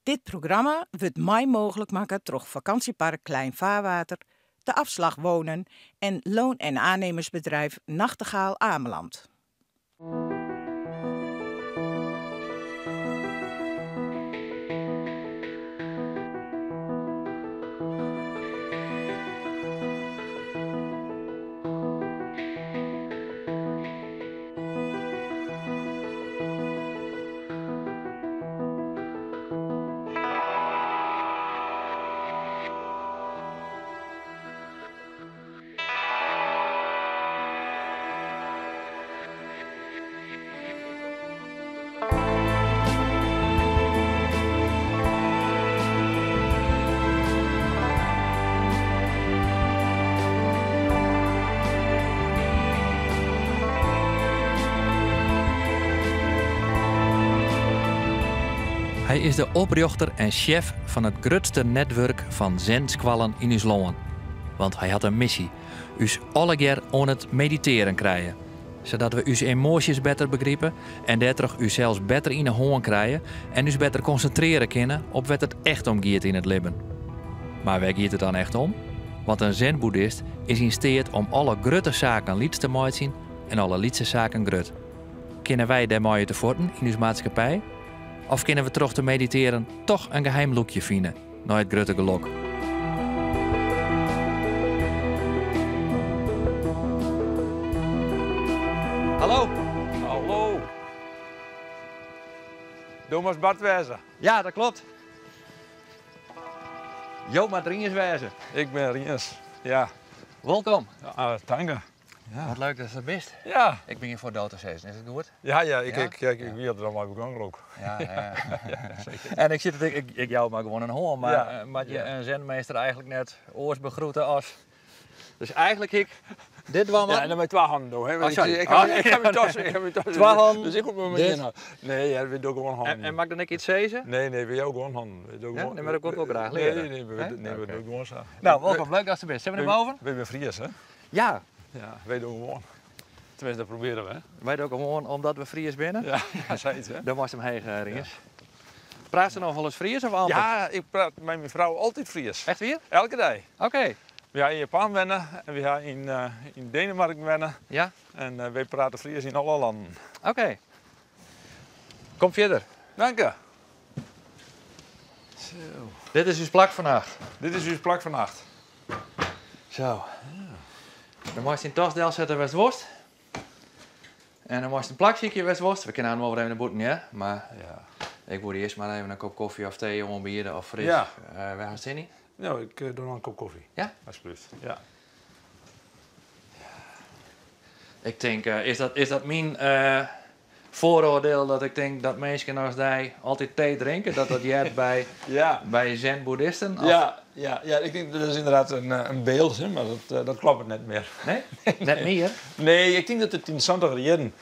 Dit programma wordt mij mogelijk maken door vakantiepark Klein Vaarwater, de Afslag Wonen en loon- en aannemersbedrijf Nachtegaal Ameland. Hij is de oprichter en chef van het grootste netwerk van zen-squallen in ons land. Want hij had een missie: us alle keer aan het mediteren krijgen. Zodat we uw emoties beter begrijpen en daardoor u zelfs beter in de hand krijgen en us beter concentreren kunnen op wat het echt om gaat in het leven. Maar waar gaat het dan echt om? Want een zen-boeddhist is in staat om alle grote zaken lieds te maken en alle liedse zaken grut. Kunnen wij daarmee te voorten in onze maatschappij? Of kunnen we terug te mediteren toch een geheim loekje vinden naar het grote geluk? Hallo? Hallo. Thomas Badwijzer. Ja, dat klopt. Jo, maar Rinjes wijzen. Ik ben Rinus. Ja. Welkom. Dank je. Ja. Wat leuk dat je er bent. Ja. Ik ben hier voor Doterseason, is het goed? Ja, Ja? ik wil er allemaal begonnen ook. Ja, ja. Zeker. En ik zit het, ik jou maar gewoon een hoorn, maar Ja. maar je Ja. een zenmeester eigenlijk net oors begroeten als. Dus eigenlijk dit was maar. Ja, en dan met twee handen doen. Hè? Oh, sorry. Ik heb mijn tas. Twee handen. Dus ik moet me Dit. in. Nee, ja, we doen gewoon handen. En mag dan ik iets zeggen? Nee, we jou gewoon handen. We doen Ja? gewoon- Nee, maar dat wil ik ook graag leren. Nee, we Oké. doen gewoon zo. Nou, welkom, leuk dat je er bent. Zijn we naar boven? We zijn Fries, hè? Ja, Ja, wij doen gewoon. Tenminste, dat proberen we, hè? wij doen ook gewoon omdat we Fries binnen. Ja, zei het, hè? Dan moest hem heen, Ringes. Praat ze nog wel eens Fries of amper? Ja, ik praat met mijn vrouw altijd Fries. Echt weer? Elke dag. Oké. We gaan in Japan wennen en we gaan in Denemarken wennen. Ja? En wij praten Fries in alle landen. Oké. Kom verder. Dank je. Dit is uw plak vandaag. Dit is uw plak vannacht. Zo. Dan moest je in tasdeel zetten Westworst. En dan moest je een plakziekje Westworst. We kunnen hem over even naar boeten, ja. Maar Ja. ik wil eerst maar even een kop koffie of thee, om bier of fris. Ja. We gaan zin in. Nou, ik doe nog een kop koffie. Ja? Alsjeblieft. Ja. Ik denk, is dat mijn vooroordeel dat ik denk dat mensen als jij altijd thee drinken? Dat jet bij zen-boeddhisten? Of- Ja, ik denk dat is inderdaad een beeld, hè, maar dat klopt net meer. Nee? Net meer? Nee, ik denk dat het interessanter jaren.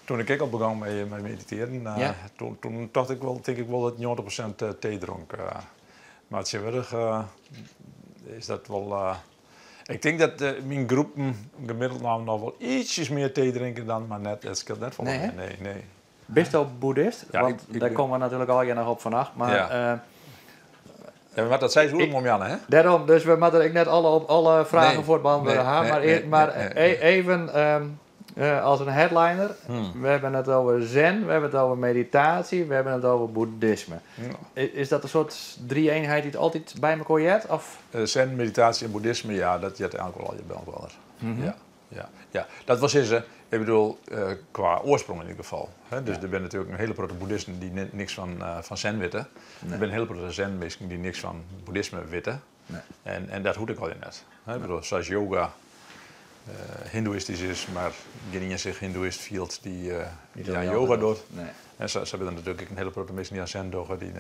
Toen ik al begon met mediteren, Ja. toen dacht ik wel, denk ik wel dat ik 90% thee dronk. Maar tegenwoordig is dat wel... ik denk dat mijn groepen gemiddeld nou nog wel ietsjes meer thee drinken dan, maar net, het scheelt net van Nee, mij. hè? Nee. Bist je boeddhist? Ja, Want ik daar ben- komen we natuurlijk al nog op vannacht. Maar Ja. Ja, maar dat zei ze ook om Jan, hè? daarom, dus we moeten ik net alle vragen Nee, voor het beantwoorden nee, hebben. nee, Maar, nee, nee. Even als een headliner. We hebben het over zen, we hebben het over meditatie, we hebben het over boeddhisme. Is dat een soort drie-eenheid die het altijd bij elkaar jet? Of? Zen, meditatie en boeddhisme, ja, dat jet eigenlijk wel al je beantwoord. Ja. Dat was ze. Ik bedoel, qua oorsprong in ieder geval. Hè? Dus er zijn natuurlijk een hele grote boeddhisten die niks van zen weten. Er zijn een hele grote zen-mensen die niks van boeddhisme weten. Nee. En dat hoed ik al in net. Hè? Ik bedoel, zoals yoga hindoeïstisch is, maar geen zich hindoeïst voelt die aan yoga doet. Nee. En ze hebben dan natuurlijk een hele grote mensen die aan zen doen, die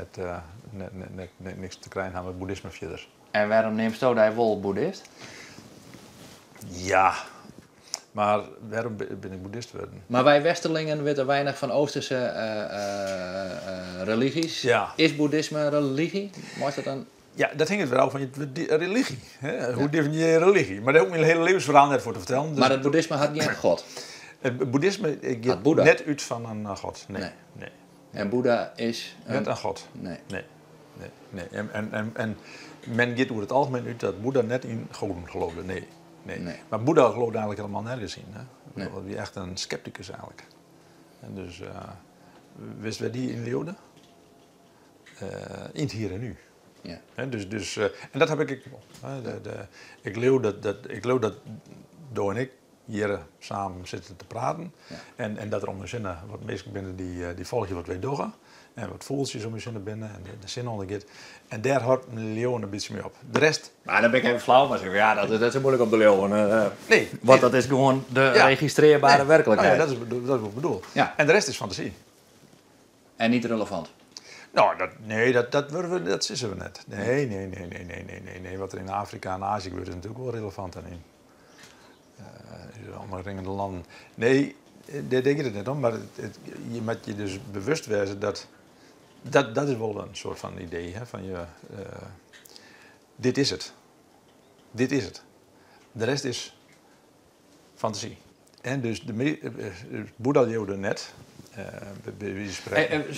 net niks te krijgen hebben met boeddhisme verder. En waarom neemt je daar wel boeddhist? Ja, maar waarom ben ik boeddhist geworden? Maar wij Westerlingen weten weinig van Oosterse religies. Ja. Is boeddhisme een religie? Moest dat dan? Ja, dat hangt wel af van je religie. Hè? Hoe definieer je religie? Maar daar heb ik mijn hele levensverhaal net voor te vertellen. Dus Maar het boeddhisme had niet een god. het boeddhisme Had gaat Boeddha? net uit van een god. Nee. En Boeddha is Net een god. Nee. Nee. nee. En men gaat over het algemeen uit dat Boeddha net in goden geloofde. Nee. Maar Boeddha geloofde eigenlijk helemaal nergens in. Hè? Nee. Die echt een scepticus eigenlijk. En dus, wist wij die in leeuwde? In het hier en nu. Ja. Dus, en dat heb ik wel. Ik leeuw dat Doe en ik hier samen zitten te praten. Ja. En dat er om de zinnen wat mensen binnen die volgen wat wij doen. En wat voeltjes om je zinnen binnen en de zin ondergaat. En daar houdt een leeuw een beetje mee op. De rest... Maar dan ben ik even flauw, maar zeg, ja, dat is moeilijk op de leeuwen. Nee. Want dat is gewoon de registreerbare werkelijkheid. Oh ja, dat is wat ik bedoel. Ja. En de rest is fantasie. En niet relevant. Nou, dat zissen we net. Nee. Wat er in Afrika en Azië gebeurt is natuurlijk wel relevant daarin. In de omringende landen. Nee, daar denk je het net om, maar je moet je dus bewust wezen dat is wel een soort van idee. Hè, van dit is het. Dit is het. De rest is fantasie. En dus Boeddha leeuwde net.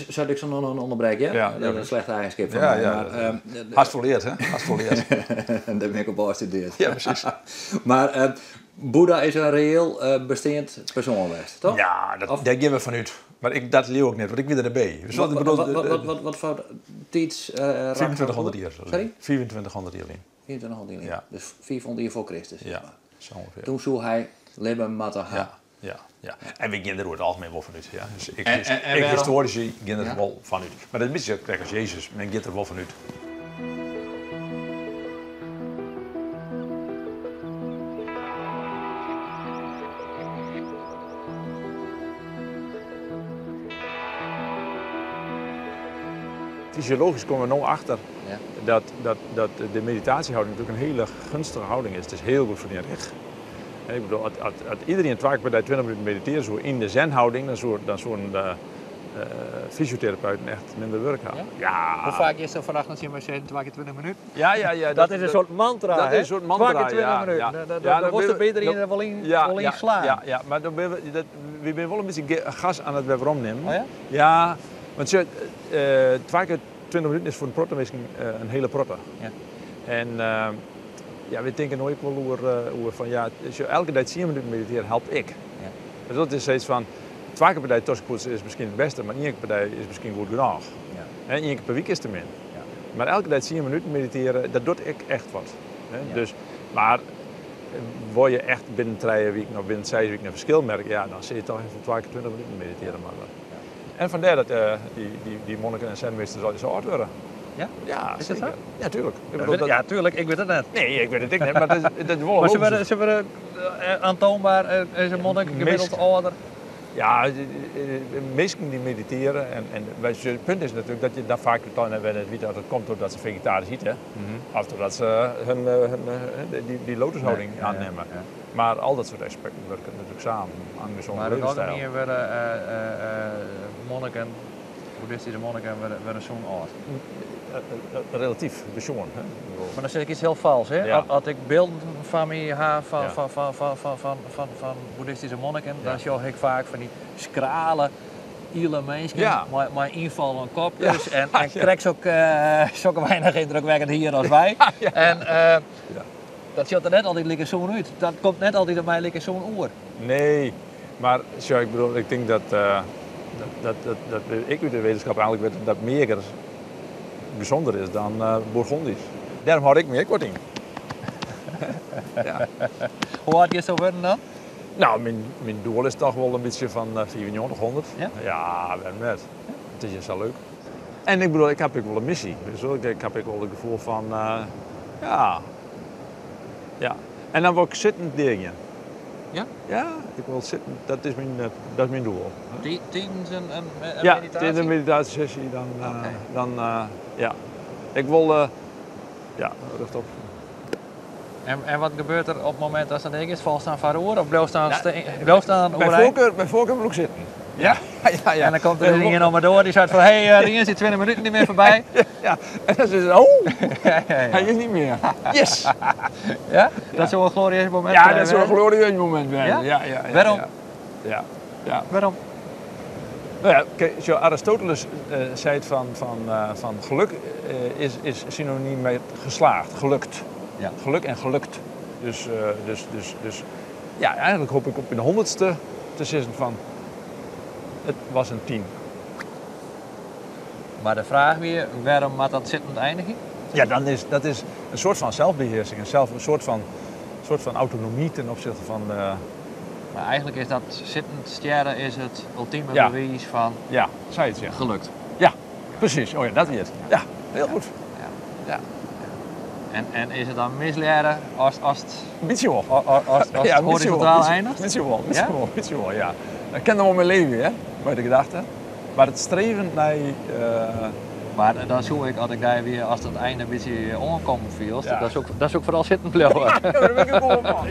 Zou ik zo nog onderbreken? Ja, Dat is een slechte eigenschap van ja, mij. ja. Maar, Hard volleerd, hè? Hard volleerd. Daar ben ik op bestudeerd. Ja, precies. maar Boeddha is een reëel bestaand persoon geweest, toch? Ja, daar gaan we vanuit. Maar dat leeuw ik net, want ik weer erbij. Dus Wat voor tijd? 2400 jaar. Sorry? 2400 jaar in. 2400 jaar. Ja. Dus 400 jaar voor Christus. Ja, zo ongeveer. Toen zou hij leven met haar. Ja. En we gaan er over het algemeen wel vanuit. Ja. Dus ik waarom? historici gaan er Ja. wel vanuit. Maar dat is een beetje kijk als Jezus, men gaat er wel vanuit. Fysiologisch komen we nu achter Ja. dat de meditatiehouding natuurlijk een hele gunstige houding is. Het is heel goed voor je rug. Ik bedoel, als iedereen 2 keer per dag 20 minuten mediteren zo in de zenhouding, dan zou een fysiotherapeut echt minder werk hebben. Ja? Hoe vaak is er vandaag als je maar zegt 2 keer 20 minuten? Ja. Dat is een soort mantra, dat hè? is een soort mantra, 2 keer 20 ja, minuten. ja. Dan wordt er beter in wel in slaan. Ja, maar dan ben we wel een beetje gas aan het weer omnemen. Oh ja? Ja, want 2 keer 20 minuten is voor een protte een hele protte. Ja. En we denken nooit wel over van als je elke dag 10 minuten mediteert, helpt ik. Ja. Dus dat is steeds van 2 keer per dag tospoetsen is misschien het beste, maar 1 keer per dag is misschien goed genoeg. Ja. En 1 keer per week is te min. Ja. Maar elke dag 10 minuten mediteren, dat doet ik echt wat. Ja. Dus, maar word je echt binnen 3 weken of binnen 6 weken een verschil merken, dan zie je toch even 2 keer 20 minuten mediteren. Maar, en vandaar dat die monniken en zenmeesters zo oud worden. Ja? Ja, Is dat zeker. zo? Ja, tuurlijk. Ja, tuurlijk. Ik weet het net. Nee, ik weet het niet, maar dat is wel Maar logisch. ze werden aantoonbaar is een monnik gemiddeld ouder. Ja, mensen die mediteren en het punt is natuurlijk dat je dan vaak niet weet dat het komt doordat ze vegetarisch eten. Of doordat ze die lotushouding aannemen. Ja. Maar al dat soort aspecten werken natuurlijk samen aan een gezonde Maar op welke levensstijl. manier werden monniken, boeddhistische monniken, werden zo'n oud? Relatief persoon. Hè? Maar dan zeg ik iets heel vals, hè? Ja. Als ik beelden van me heb Ja. van boeddhistische monniken, dan zie ik vaak van die schrale, iele mensen Ja. met invallende kopjes Ja. en krijg ook zo weinig indrukwekkend hier als wij. Ja. En dat ziet er net altijd lekker zo'n uit. Dat komt net altijd op mij lekker zo'n oor. Nee, maar ik bedoel, ik denk dat ik uit de wetenschap eigenlijk weet dat meer bijzonder is dan Bourgondisch. Daarom houd ik meer korting. Ja. Hoe hard is zo worden dan? Nou, mijn doel is toch wel een beetje van 9400. Ja? Ja, ben met. Het is zo leuk. En ik bedoel, ik heb ook wel een missie. Dus ik heb ook wel het gevoel van, ja. En dan wil ik zittend dingen. Ja? Ja, ik wil zitten. Dat is mijn doel. Tijdens een Ja, meditatie? tijdens een meditatiesessie dan ja. Ik wil, rug op. En wat gebeurt er op het moment dat dat ding is? Valt staan van oor of blijft staan Bij voorkeur wil ik zitten. Ja. En dan komt er iemand maar door die zegt van hé, Rien zit 20 minuten niet meer voorbij. Ja, en dan zit het, Ja. hij is niet meer. Yes! Ja? Dat is wel een glorieus moment. Ja, dat is wel een glorieus moment. Ja? Ja. Waarom? Ja. Waarom? Nou ja, kijk, zo Aristoteles zei het van geluk is synoniem met geslaagd, gelukt. Ja. Geluk en gelukt. Dus ja, eigenlijk hoop ik op in de 100ste te zeggen van het was een 10. Maar de vraag weer, waarom moet dat zittend eindigen? Ja, dat is een soort van zelfbeheersing, een soort van autonomie ten opzichte van Maar eigenlijk is dat zittend sterren is het ultieme Ja. bewijs van ja, zou je het zeggen. gelukt. Ja, precies. Oh ja, dat weer het. Ja, heel goed. En is het dan misleren als het Een beetje wel. als het horizontaal eindigt? Beetje Ja? wel, ja. Dat ken wel mijn leven, hè, bij de gedachte. Maar het streven naar... Maar dan zoek ik, als ik daar weer, als het einde een beetje onkomen viel, Ja. dat is ook vooral zitten blijven. Ja, daar ben ik ook wel van.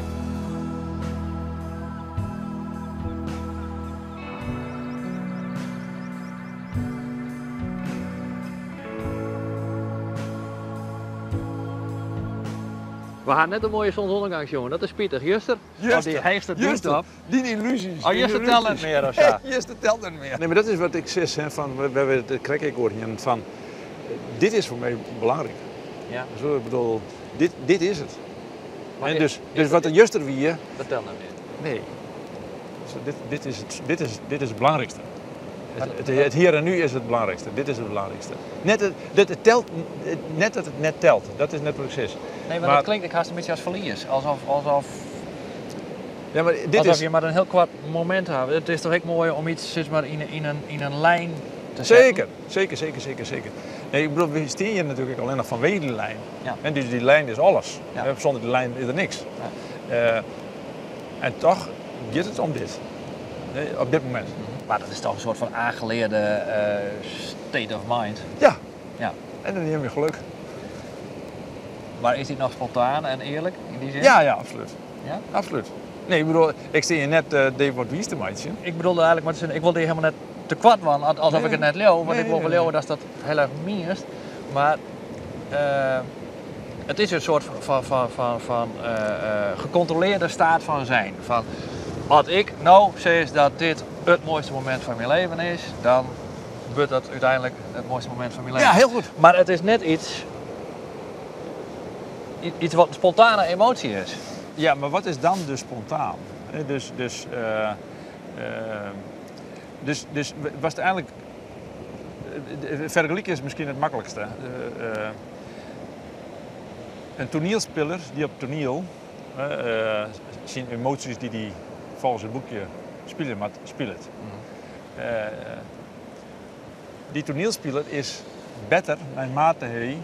We gaan net een mooie zonsondergang, jongen. Dat is Pieter. Juster? Op die heegste duurstap. Die illusies. Oh, Juster telt niet meer of zo? Juster telt niet meer. Nee, maar dat is wat ik zeg, hè, van, we hebben de krek ik hoor hier van, dit is voor mij belangrijk. Ja. Zo, ik bedoel, dit is het. Maar En is- dus wat er juster wie, Dat telt niet meer. nee. Dus dit is het belangrijkste. Het hier en nu is het belangrijkste. Dit is het belangrijkste. Net dat het telt, net dat het net telt. Dat is net wat ik zeg. Nee, maar Maar- dat klinkt ik haast een beetje als verlies. Alsof Ja, maar dit alsof is... je maar een heel kwart moment hebt. Het is toch ook mooi om iets zeg maar, in een lijn te zetten? Zeker. Nee, ik bedoel, we staan hier natuurlijk alleen nog vanwege de lijn. Ja. En dus die lijn is alles. Ja. Zonder die lijn is er niks. En toch gaat het om dit. Op dit moment. Maar dat is toch een soort van aangeleerde state of mind. Ja. Ja. En dan heb je geluk. Maar is dit nog spontaan en eerlijk in die zin? Ja, absoluut. Ja? Absoluut. Nee, ik bedoel, ik zie je net David Wies te maken. Ik bedoelde eigenlijk maar te zeggen, ik wilde hier helemaal net te kwart van, alsof Nee, ik het net leeuw. Want nee, ik wil nee, wel leeuwen dat dat heel erg meest. Maar het is een soort van gecontroleerde staat van zijn. Van, als ik nou zeg dat dit het mooiste moment van mijn leven is, dan wordt dat uiteindelijk het mooiste moment van mijn leven. Ja, heel goed. Maar het is net iets wat een spontane emotie is. Ja, maar wat is dan dus spontaan? Dus was het eigenlijk... Vergelijken is misschien het makkelijkste. Een toneelspeler die op toneel zijn emoties die hij volgens het boekje spelen moet, speelt. Die toneelspeler is beter, naarmate hij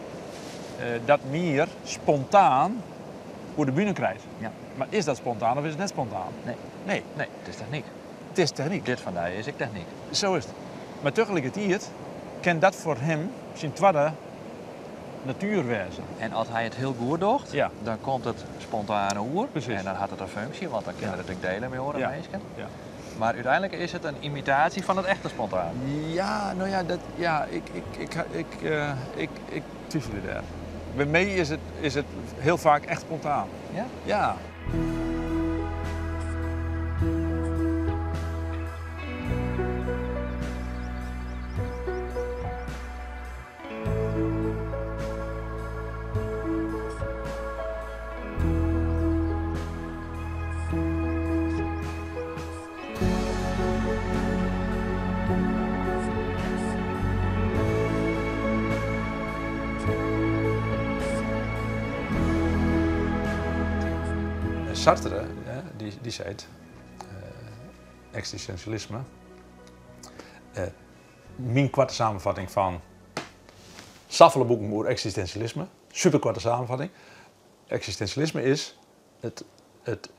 dat meer spontaan voor de bühne krijgt. Ja. Maar is dat spontaan of is het net spontaan? Nee. Nee, Nee, het is techniek. het is techniek. Dit vandaag is ik techniek. Zo is het. Maar tegelijkertijd kan dat voor hem zijn tweede natuur wezen. En als hij het heel goed doet, Ja. dan komt het spontane oer. Precies. En dan had het een functie, want dan kunnen we het ook delen met andere Ja. mensen. Ja. Maar uiteindelijk is het een imitatie van het echte spontaan. Ja, nou ja, ik twijfel daar. Bij mij is het heel vaak echt spontaan. Ja? Ja. Sartre, die zei het, existentialisme. Mijn korte samenvatting van saffele boeken over existentialisme, super korte samenvatting. Existentialisme is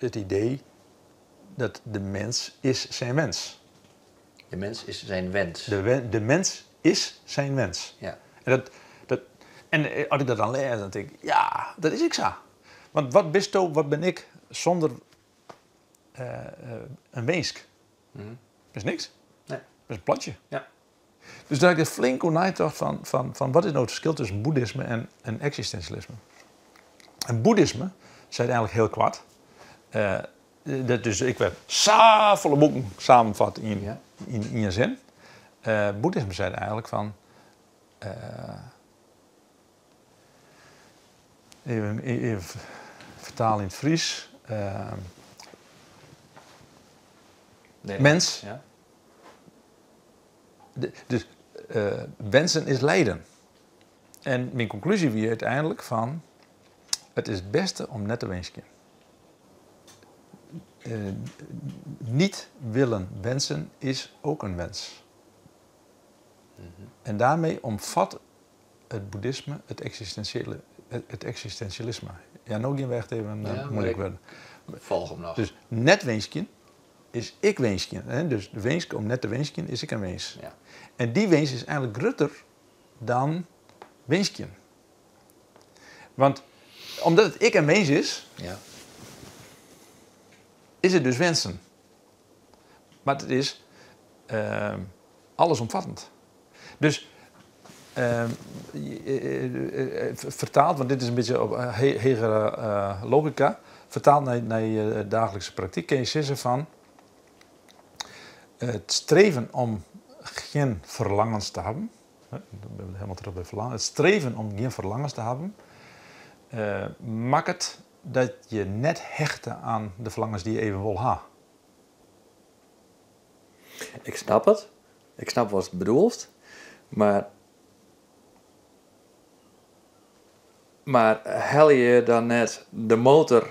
het idee dat de mens is zijn wens. De mens is zijn wens. De mens is zijn wens. Ja. En als ik dat dan lees, dan denk ik, ja, dat is ik zo. Want wat ben ik zonder een weesk? Dat is niks. Nee. Dat is een plantje. Ja. Dus daar heb ik flink over nagedacht van wat is nou het verschil tussen boeddhisme en existentialisme. En boeddhisme zei eigenlijk heel kwart. Dus ik werd zoveel boeken samenvat in je zin. Boeddhisme zei eigenlijk van... even vertalen in het Fries. Mens. Ja. Dus wensen is lijden. En mijn conclusie was uiteindelijk van... Het is het beste om net te wensen. Niet willen wensen is ook een wens. En daarmee omvat het boeddhisme het existentialisme. Ja, nou geen weg even moeilijk worden. Volg hem nog. Dus net wensen is ik wensen. Dus de wens om net te wensen is ik een wens. Ja. En die wens is eigenlijk groter dan wensen. Want omdat het ik een wens is, Ja. is het dus wensen. Maar het is allesomvattend. Dus vertaald, want dit is een beetje op hegere logica, vertaald naar je dagelijkse praktijk, kun je zeggen van het streven om geen verlangens te hebben, we zijn helemaal terug bij verlangen, het streven om geen verlangens te hebben, maakt het dat je net hechten aan de verlangens die je even wil hebben. Ik snap het. Ik snap wat het bedoelt. Maar hel je dan net de motor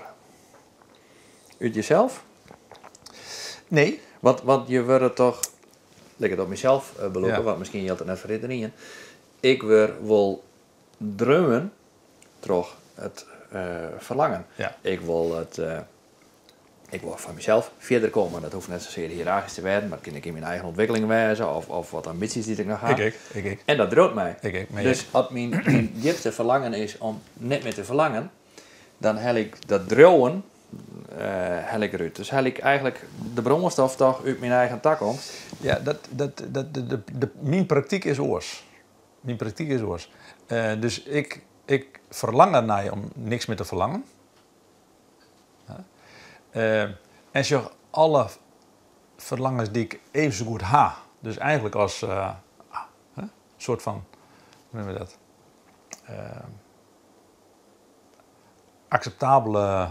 uit jezelf? Nee. Want je wordt toch... Ik het op mezelf belopen, Ja. want misschien je had het net verridderingen. Ik wil dromen toch het verlangen. Ja. Ik wil van mezelf verder komen. Dat hoeft net zozeer hiërarchisch te werden, maar dat kan ik in mijn eigen ontwikkeling wijzen of wat ambities die ik nog heb. Ik. En dat droogt mij. Maar Dus als mijn diepste verlangen is om net meer te verlangen, dan hel ik dat dromen hel ik eruit. Dus hel ik eigenlijk de bromstof toch uit mijn eigen takkomst. Ja, mijn praktijk is oors. Dus ik verlang ernaar om niks meer te verlangen. Ja. En zo alle verlangens die ik even zo goed ha. Dus eigenlijk als soort van, hoe noemen we dat? Acceptabele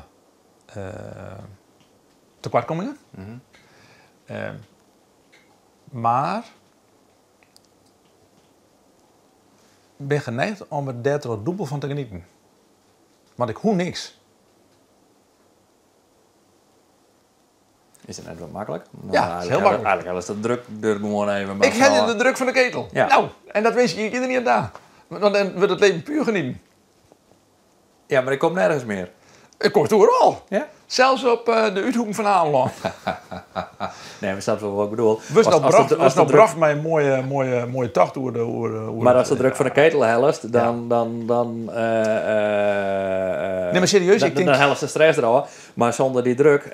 tekortkomingen. Maar ik ben geneigd om er daar wat dubbel van te genieten. Want ik hoef niks. Is dat net wat makkelijk? Ja, dat is heel makkelijk. Eigenlijk is dat druk er gewoon even. Ik heb de druk van de ketel. Ja. Nou, en dat wens je er niet aan. Want dan wordt het leven puur genieten. Ja, maar ik kom nergens meer. Ik kom overal. Ja? Zelfs op de uithoeken van Ameland. Nee, we snappen wel wat ik bedoel. Was nou braaf met een mooie tocht door de... Maar als de druk van de ketel helst, dan nee, maar serieus, ik denk... Dan helst de stress eraf. Maar zonder die druk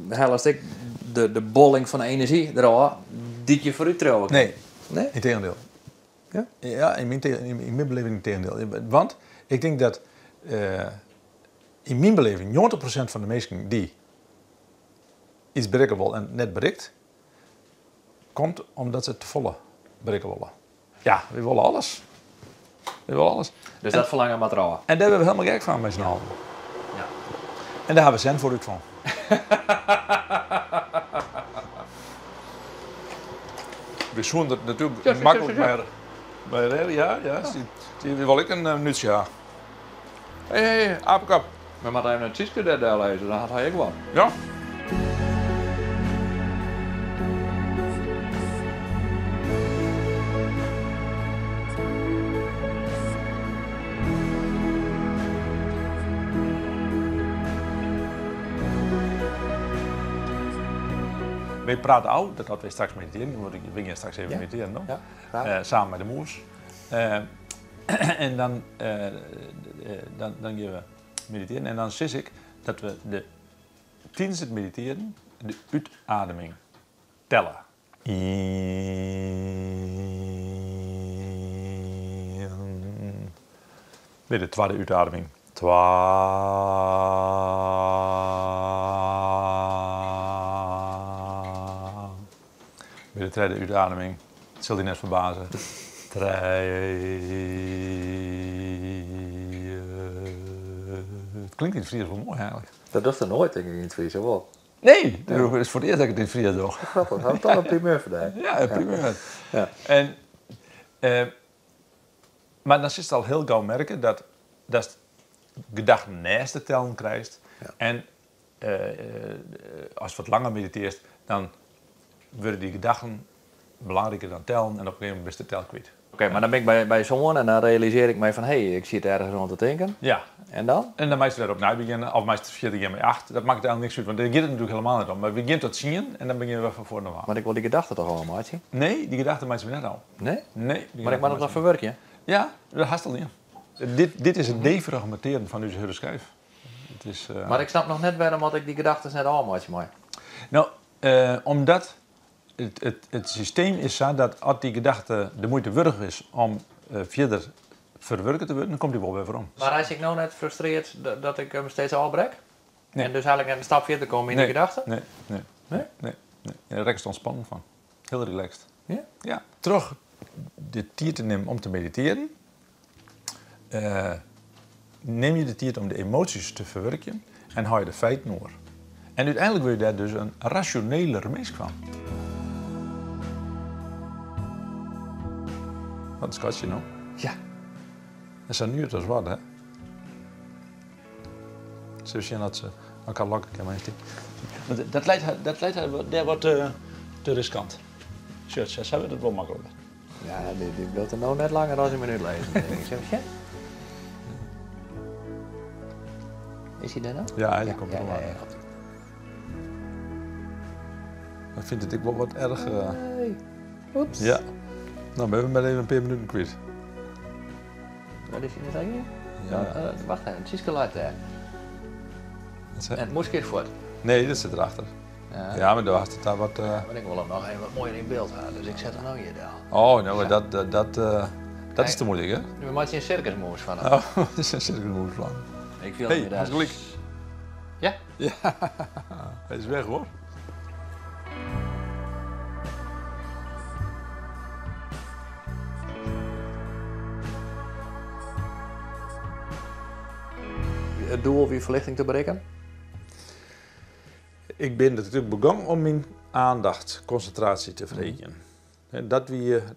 helst ik de bolling van de energie eraf die je voor u trouwen kan. Nee, Nee? integendeel. Ja? Ja, in mijn beleving integendeel. Want ik denk dat in mijn beleving 90% van de mensen die iets bereiken willen en net bereikt, komt omdat ze het te volle bereiken willen. Ja, we willen alles. Dus dat verlangen maar trouwen. En daar hebben we helemaal gek van met z'n allen. Ja. En daar hebben we cent voor uit van. We zonden het natuurlijk makkelijk bij redden. Ja. Zie wil ik een nutje ja. Hé, apenkap. Maar maar even een Tjitske daar lezen, dan had hij ik wat. Ja. We praten ook, dat hadden we straks mediteren, want ik begin straks even mediteren nog. Ja, Samen met de moers. En dan gaan we mediteren en dan zie ik dat we tijdens het mediteren de uitademing tellen. Bij de tweede uitademing. Bij de tweede uitademing. Dat zult je net verbazen. Het klinkt in het Fries wel mooi eigenlijk. Dat doet er nooit, denk ik, in het Fries, of wel? Nee, het is voor het eerst dat ik het in het Fries doe. Grappig, hou toch een primeur voor jou. Ja, primeur. Ja. En, maar dan zit het al heel gauw merken dat je gedachten naast de tellen krijgt. Ja. En als je wat langer mediteert, dan worden die gedachten belangrijker dan tellen. En op een gegeven moment ben je de tel kwijt. Oké, maar dan ben ik bij zo'n en dan realiseer ik mij van, hé, ik zit ergens rond te denken. Ja. En dan? En dan moet je weer opnieuw beginnen, of moet je verder gaan bij 8. Dat maakt eigenlijk niks uit, want daar gaat het natuurlijk helemaal niet om. Maar we beginnen tot 10 en dan beginnen we van voor naar waar. Maar ik wil die gedachten toch allemaal zien? Nee, die gedachten maak je net al. Nee? Nee. Maar ik mag het nog verwerken? Ja, dat haast al niet. Dit is het defragmenteren van uw hele schijf. Het is, Maar ik snap nog net waarom ik die gedachten net allemaal mooi. Nou, omdat het systeem is zo dat als die gedachte de moeite waard is om verder verwerken te worden, dan komt die wel weer voor om. Maar als ik nou net frustreerd dat ik hem steeds al brek? Nee. En dus eigenlijk net een stap verder komen in die gedachten? Nee. En daar raakt ontspannen van. Heel relaxed. Ja? Ja. Terug de tijd te nemen om te mediteren. Neem je de tijd om de emoties te verwerken en hou je de feiten door. En uiteindelijk wil je daar dus een rationeler mens van. Wat een schatje, nou? Ja. Dat zijn nu het als wat, hè? Zo zien dat ze elkaar lokken kan, maar dat leidt daar wat te riskant. Shirts, ze hebben het wel makkelijker. Ja, die wil er nou net langer dan een minuut lezen. denk ik. Zeg, ja? Is hij er nou? Ja, die komt er wel aan. ja. Ik vind het ik wel wat erg... Hey. Oeps. Ja. Nou, we hebben maar even een paar minuten kwijt. Wat is hij net eigenlijk? Ja. Wacht even, het is geluid daar. Wat En zei- het moest keer voort. Nee, dat zit erachter. Ja. Ja, maar daar was het daar wat... Maar ik wil hem nog even wat mooier in beeld houden, dus ik zet hem nou hier daar. Oh, nou, dat is te moeilijk, hè? Nu maak je een circusmoes van hem. Oh, dat is een cirkelmoesplan. Ik viel Hey, hem daar. hartelijk. Ja? Hij is weg, hoor. Het doel om je verlichting te bereiken? Ik ben natuurlijk begonnen om mijn aandacht, concentratie te verrekenen.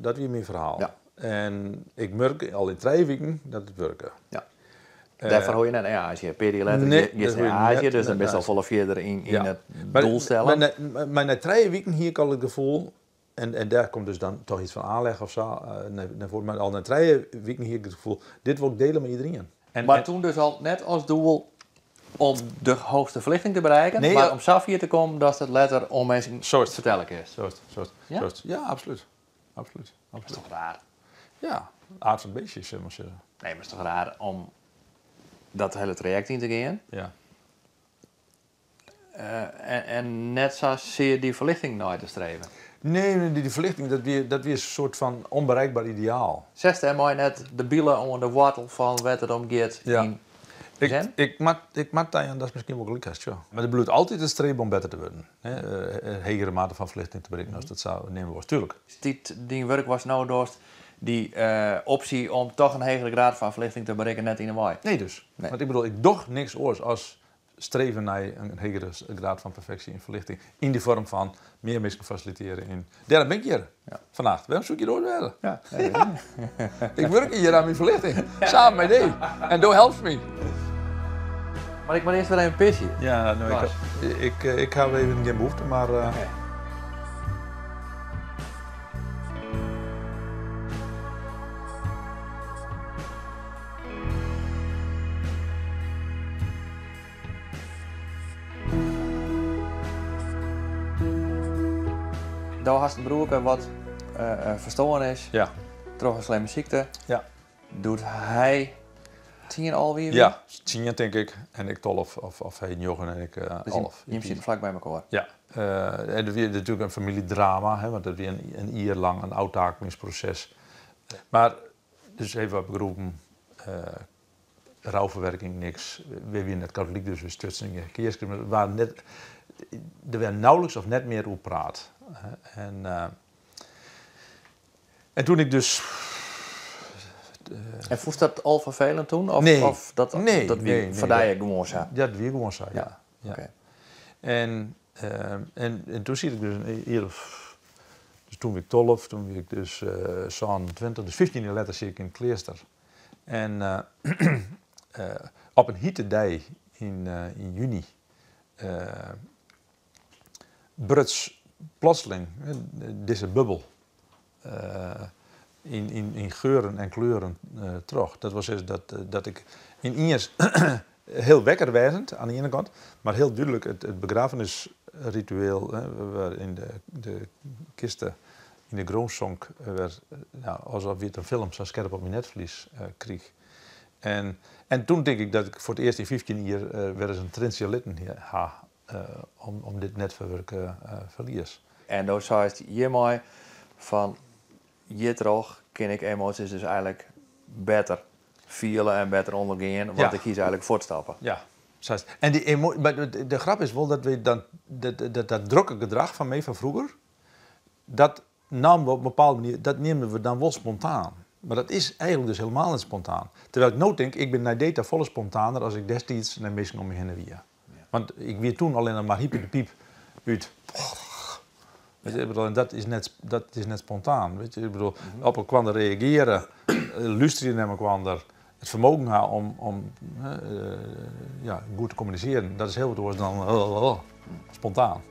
Dat wie mijn verhaal. Ja. En ik merk al in 3 weken dat het werkt. Ja. Daarvan hoor je net, ja, als je periode Nee, je dat hoor je naar Azië, net dus dan naar best wel Azië. volle verder in Ja. het doel stellen. Maar na 3 weken hier ik al het gevoel, en daar komt dus dan toch iets van aanleg of zo, maar al na 3 weken hier ik het gevoel, dit wil ik delen met iedereen. Maar toen dus al net als doel om de hoogste verlichting te bereiken, Nee, maar ja. om zelf hier te komen, dat is het letter om mensen Zo is te vertellen is. Zo is het. Ja? Zo is het. Ja, absoluut. Absoluut. Dat is toch raar? Ja, aard van beestjes, zullen we maar zeggen. Nee, maar het is toch raar om dat hele traject in te gaan Ja. en net zoals zie je die verlichting nooit te streven. Nee, die verlichting, dat weer een soort van onbereikbaar ideaal. Zesde en mooi net de bielen onder de wortel van wat het om gaat Ja. in Ik zen. maak dat, dat is misschien wel gelukkig, ja. Maar het bloedt altijd een streven om beter te worden. Een hegere mate van verlichting te bereiken als dat zou nemen wordt, tuurlijk. Die werk was nou door die optie om toch een hegere graad van verlichting te bereiken net in de waai. Nee dus. Nee. Want ik bedoel, ik doe niks oors als streven naar een hegere graad van perfectie in verlichting. In de vorm van meer mensen faciliteren in... Daar ben ik hier. Ja. Vannacht. Waarom zoek je door werden? Ja. Ik werk hier aan mijn verlichting. Samen met die. En dat helpt me. Maar ik moet eerst wel even pissie. Ja, nou, ik heb even geen behoefte, maar... Oké. Daar had een broer wat verstoren is, Ja. toch een slimme ziekte. Ja. Doet hij 10 alweer? Ja, 10 denk ik. En ik 12 of hij 9 en ik Dus 11. je zit vlak bij elkaar. Ja. En dat is natuurlijk een familiedrama, hè, want dat is een jaar lang een uittakingsproces. Maar dus even wat beroepen, rouwverwerking niks. We weer net katholiek, dus we stutsen in keerskrim. Er waren nauwelijks of net meer op praat. En En toen ik dus... En vond dat al vervelend toen? Of, Nee. Of dat Nee, vandaar je gewoon zo? Ja, dat weer gewoon zo, ja. Oké. En toen zie ik dus dus toen was ik 12, toen was ik dus 27, dus 15 jaar later zie ik in Kleester. En op een hitte dag in juni bruts plotseling deze bubbel in geuren en kleuren terug. Dat was dus dat ik in eerst heel wekker wezend aan de ene kant, maar heel duidelijk het begrafenisritueel, waarin de kisten in de grond zonk, alsof je het een film zo scherp op mijn netvlies kreeg. En toen denk ik dat ik voor het eerst in 15 jaar weer eens een trintje litten ha om dit netwerk verlies. En dan zei je hiermee van hier terug ken ik emoties dus eigenlijk beter vielen en beter ondergaan, want ik kies eigenlijk voortstappen. Ja. En de grap is wel dat we dan dat drukke gedrag van mij van vroeger, dat namen we op een bepaalde manier, dat nemen we dan wel spontaan. Maar dat is eigenlijk dus helemaal niet spontaan. Terwijl ik nou denk, ik ben naar data volle spontaner als ik destijds naar mensen om me heen wie. Want ik weer toen alleen maar hyper de piep uit. Weet je, ik bedoel, en dat is net spontaan. Weet je, ik bedoel, op een kwam reageren, luisteren naar me kwam er, het vermogen had om goed te communiceren. Dat is heel wat anders dan spontaan.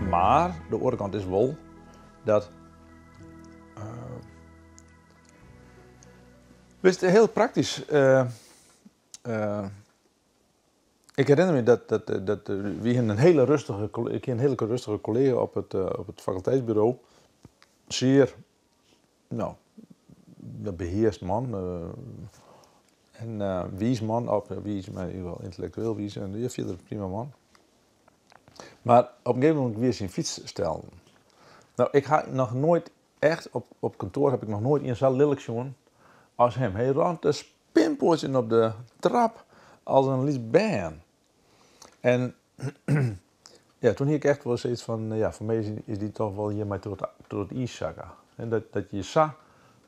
Maar de andere kant is wel dat. Wist heel praktisch. Ik herinner me dat we een hele rustige collega op het faculteitsbureau. Zeer, beheerst man. En wies man, wies, maar wel intellectueel wies. En die viel een prima man. Maar op een gegeven moment weer zijn fiets stellen. Nou, ik ga nog nooit echt op kantoor heb ik nog nooit in zo'n lelijk jongen als hem. Hij rond de spinpoortje op de trap als een liesbaan. En ja, toen hier ik echt wel zoiets van, voor mij is die toch wel hiermee door het ijs zakken. En dat je zo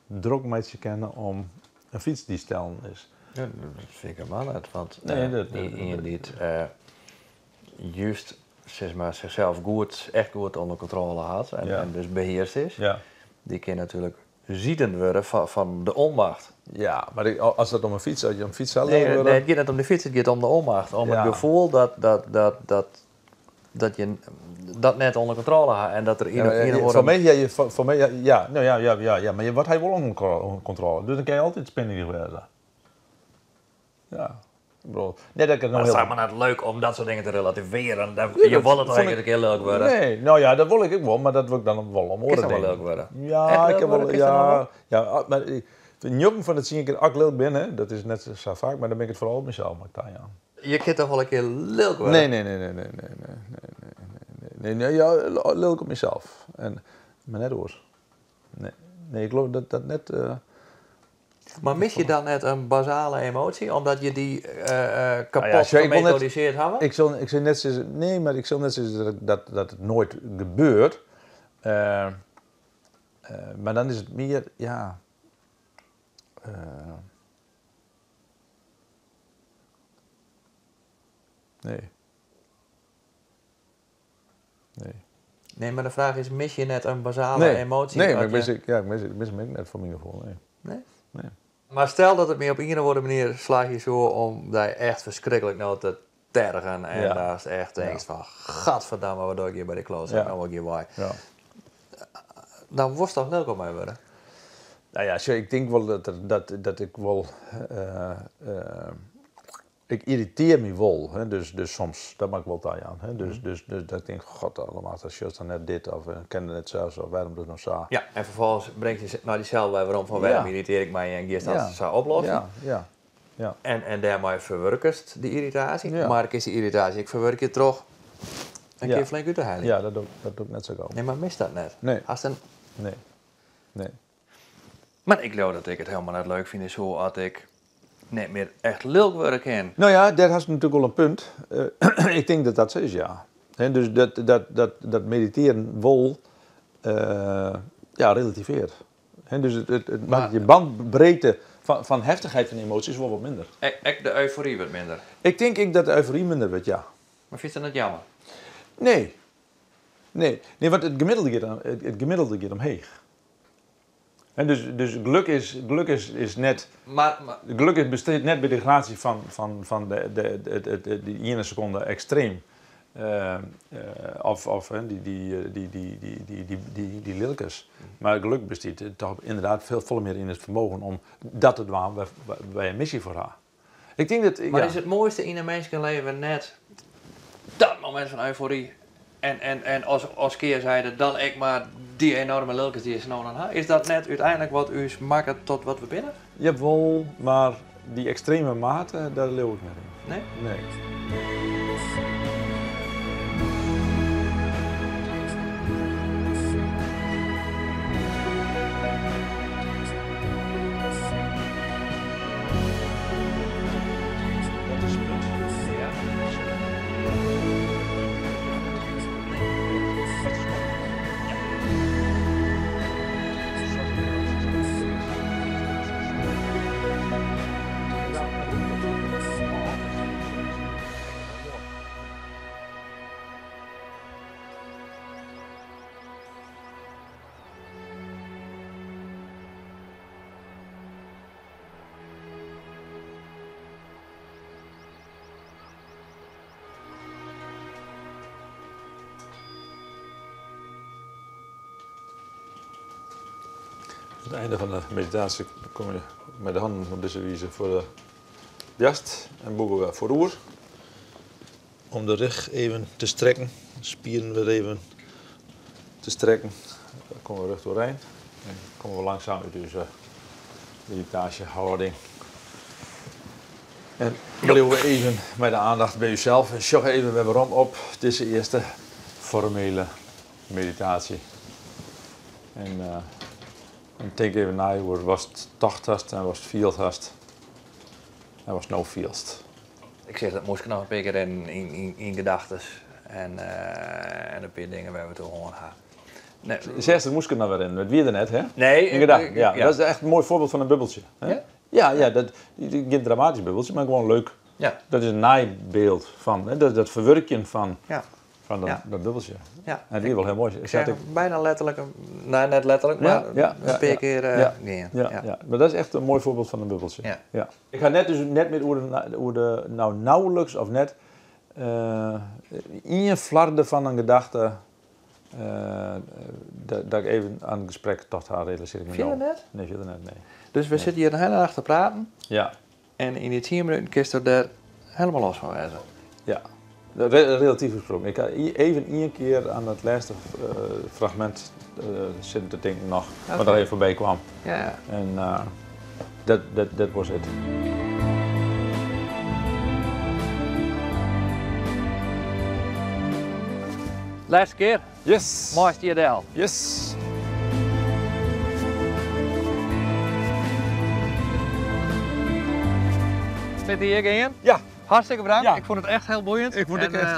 druk met je kennen om een fiets die stellen is. Ja, dat vind ik helemaal net, want Nee, niet juist zeg maar, zichzelf echt goed onder controle had en dus beheerst is, die kan natuurlijk ziedend worden van de onmacht. Ja, maar als dat om een fiets, als je een fiets zou nee, het gaat niet om de fiets, het gaat om de onmacht. Om het gevoel dat je dat net onder controle had en dat er iemand wordt. Voor mij, maar wat hij wel onder controle, dus dan kan je altijd spinning wezen. Ja. Bro. Nee, dat maar het is maar net leuk om dat soort dingen te relativeren. Je wil het toch eigenlijk heel leuk worden? Nee, nou ja, dat wil ik ook wel, maar dat wil ik dan wel om oren. Is wel leuk worden? Ja, ik heb wel, maar de jokken van het zien ik ook leuk binnen, dat is net zo vaak, maar dan ben ik het vooral op mezelf, aan. Je kunt toch wel een keer leuk worden? Nee, ja, leuk op mezelf. Maar net hoor. Nee, ik geloof dat net. Maar mis je dan net een basale emotie, omdat je die kapot gemethodiseerd had? Ik zal net zeggen, nee, maar ik zal net zeggen dat het nooit gebeurt. Maar dan is het meer, nee. Nee, maar de vraag is, mis je net een basale emotie? Nee, maar ik mis hem net voor mijn gevoel, nee. Maar stel dat het meer op een of andere manier slaag je zo om daar echt verschrikkelijk nou te tergen en daar is echt denkt van, gadverdamme, wat doe ik hier bij de kloos en nou hier bij. Ja. Dan wordt het toch leuk om mij worden? Nou ja, ik denk wel dat ik wel ik irriteer me wel. Hè? Dus soms, dat maak ik wel tijd aan. Hè? Dus dat ik denk, god allemaal, dat is dan net dit. Of ken het net zelfs, of waarom doe ik nog zo? Ja, en vervolgens brengt je naar diezelfde waarom van waarom irriteer ik mij en geeft dat zo oplossen. Ja. En daarmee verwerkst die irritatie. Ja. Maar is die irritatie, ik verwerk je toch een keer flink uit de heiling. Ja, dat doe ik net zo gauw. Nee, maar mist dat net? Nee. Nee. Maar ik geloof dat ik het helemaal net leuk vind, zo als ik niet meer echt leuk worden kan. Nou ja, daar has natuurlijk wel een punt. Ik denk dat dat zo is, ja. He, dus dat mediteren wel relativeert. He, dus het maakt je bandbreedte van heftigheid van emoties wel wat minder. Ik de euforie wat minder. Ik denk dat de euforie minder wordt, ja. Maar vind je dat jammer? Nee, want het gemiddelde gaat omheeg. En dus geluk is net. Maar Geluk bestaat net bij de gradatie van de ene seconde extreem. Die lilkes. Maar geluk bestaat toch inderdaad veel voller meer in het vermogen om dat te doen waar je een missie voor haar. Ik denk dat. Maar is het mooiste in een menselijk leven net dat moment van euforie? En als keerzijde dan ik maar die enorme lilkes die je nou aan had. Is dat net uiteindelijk wat u maakt tot wat we binnen? Jawel, maar die extreme mate, daar leeuw ik niet in. Nee? Nee. Aan het einde van de meditatie kom je met de handen op deze wijze voor de jast en boeken we voor de oer. Om de rug even te strekken, spieren weer even te strekken. Dan komen we rug doorheen en komen we langzaam uit deze meditatiehouding. En blijven we even met de aandacht bij jezelf en sjog even weer waarom op deze eerste formele meditatie. En denk even na, hoe was het tocht hast en was het field hast en was no field. Ik zeg dat moest ik nog een paar keer in gedachten en een paar dingen waar we toen gewoon gaan. Nee. Zesde moest ik er nou weer in, het weer er net, hè? Nee. In gedachten, ja. Dat is echt een mooi voorbeeld van een bubbeltje. Hè? Ja? Ja, dat geen dramatisch bubbeltje, maar gewoon leuk. Ja. Dat is een naaibeeld van, hè? Dat verwerken van dat bubbeltje. Ja. En dat is wel heel mooi. Ik zeg bijna letterlijk, net letterlijk, maar een paar keer. Ja. Maar dat is echt een mooi voorbeeld van een bubbeltje. Ja. Ik ga net met hoe de nou nauwelijks of net in je flarden van een gedachte dat ik even aan het gesprek toch haar realiseer ik me Viel je net? Nee, viel er net, nee. Dus we zitten hier de hele dag te praten Ja. en in die 10 minuten kun je er helemaal los van wezen. Ja. Relatief gesproken. Ik ga even één keer aan het laatste fragment zitten te denken nog, wat er even voorbij kwam. Ja. En dat was het. Laatste keer. Yes! Mooiste idee. Yes! Zit hier in? Ja. Hartstikke bedankt. Ja. Ik vond het echt heel boeiend. Ik vond het echt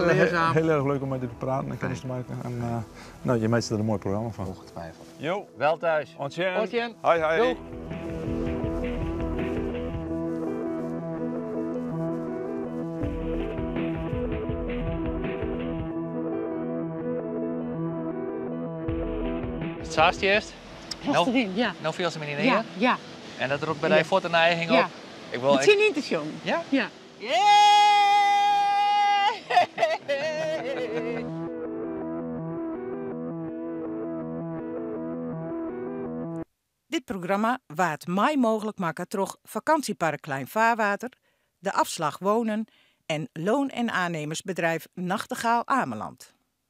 heel erg leuk om met dit te praten en kennis te maken. En je maakt er een mooi programma van. Ongetwijfeld. Jo. Wel thuis. Ontjen. Ontjen. Hoi. Doeg. Het zaast eerst. Erin, ja. Nou viel ze me niet neer. Ja, ja. En dat er ook bij de voet en ei ging Ja. op. Ik wil Het zit niet te jong. Ja? Ja. Dit programma waard mij mogelijk maken door vakantiepark Klein Vaarwater, de afslag wonen en loon- en aannemersbedrijf Nachtegaal Ameland.